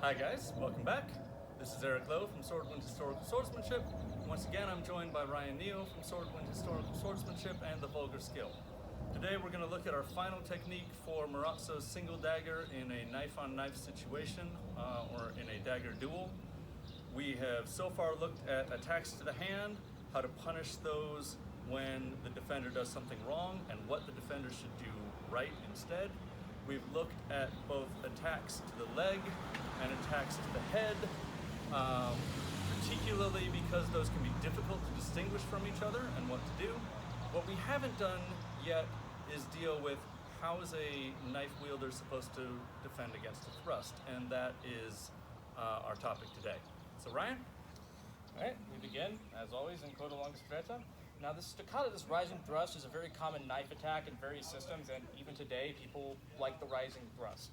Hi guys, welcome back. This is Eric Lowe from Swordwind Historical Swordsmanship. Once again, I'm joined by Ryan Neal from Swordwind Historical Swordsmanship and the Vulgar Skill. Today we're going to look at our final technique for Marozzo's single dagger in a knife-on-knife situation or in a dagger duel. We have so far looked at attacks to the hand, how to punish those when the defender does something wrong, and what the defender should do right instead. We've looked at both attacks to the leg and attacks to the head, particularly because those can be difficult to distinguish from each other and what to do. What we haven't done yet is deal with how is a knife wielder supposed to defend against a thrust, and that is our topic today. So Ryan? All right, we begin, as always, in coda longa stretta. Now this staccato, this rising thrust, is a very common knife attack in various systems, and even today, people like the rising thrust.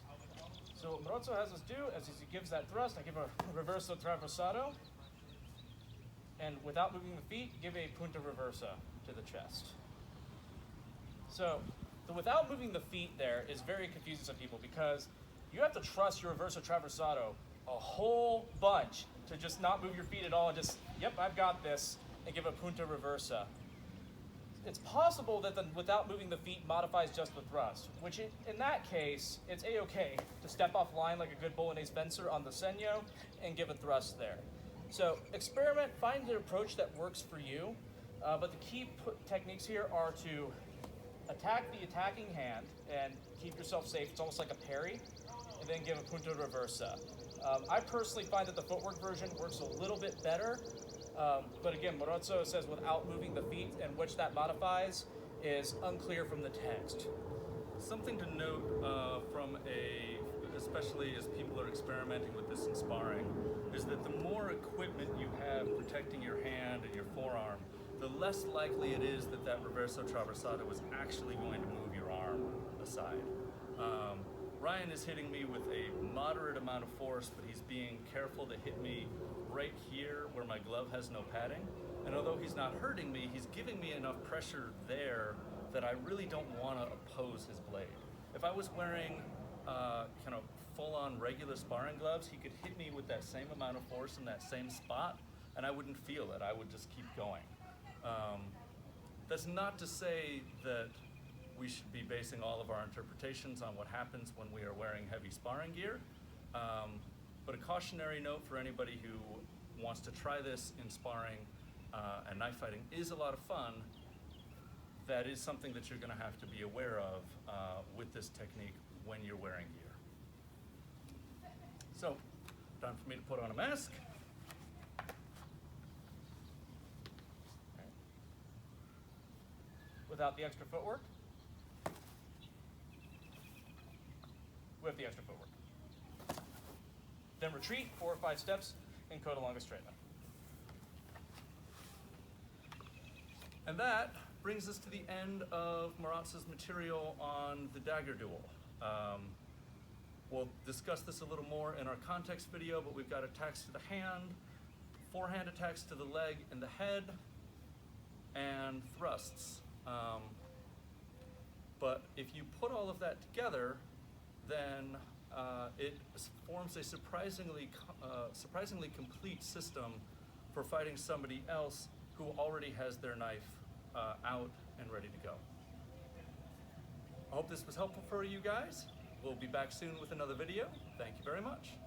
So what Marozzo has us do is he gives that thrust, I give a reverso traversado, and without moving the feet, give a punta reversa to the chest. So the without moving the feet there is very confusing to people because you have to trust your reverso traversado a whole bunch to just not move your feet at all and just, yep, I've got this, and give a punta reversa. It's possible that the without moving the feet modifies just the thrust, which in that case, it's a-okay to step off line like a good Bolognese fencer on the segno and give a thrust there. So experiment, find an approach that works for you, but the key techniques here are to attack the attacking hand and keep yourself safe. It's almost like a parry, and then give a punta reversa. I personally find that the footwork version works a little bit better, but again, Marozzo says without moving the feet, and which that modifies is unclear from the text. Something to note especially as people are experimenting with this in sparring, is that the more equipment you have protecting your hand and your forearm, the less likely it is that that reverso traversado is actually going to move your arm aside. Ryan is hitting me with a moderate amount of force, but he's being careful to hit me right here where my glove has no padding. And although he's not hurting me, he's giving me enough pressure there that I really don't want to oppose his blade. If I was wearing kind of full-on regular sparring gloves, he could hit me with that same amount of force in that same spot, and I wouldn't feel it. I would just keep going. That's not to say that we should be basing all of our interpretations on what happens when we are wearing heavy sparring gear. But a cautionary note for anybody who wants to try this in sparring and knife fighting is a lot of fun. That is something that you're going to have to be aware of with this technique when you're wearing gear. So, time for me to put on a mask. Without the extra footwork, with the extra footwork. Then retreat 4 or 5 steps in coda longa stretta. And that brings us to the end of Marozzo's material on the dagger duel. We'll discuss this a little more in our context video, but we've got attacks to the hand, forehand attacks to the leg and the head, and thrusts. But if you put all of that together, then it forms a surprisingly complete system for fighting somebody else who already has their knife out and ready to go. I hope this was helpful for you guys. We'll be back soon with another video. Thank you very much.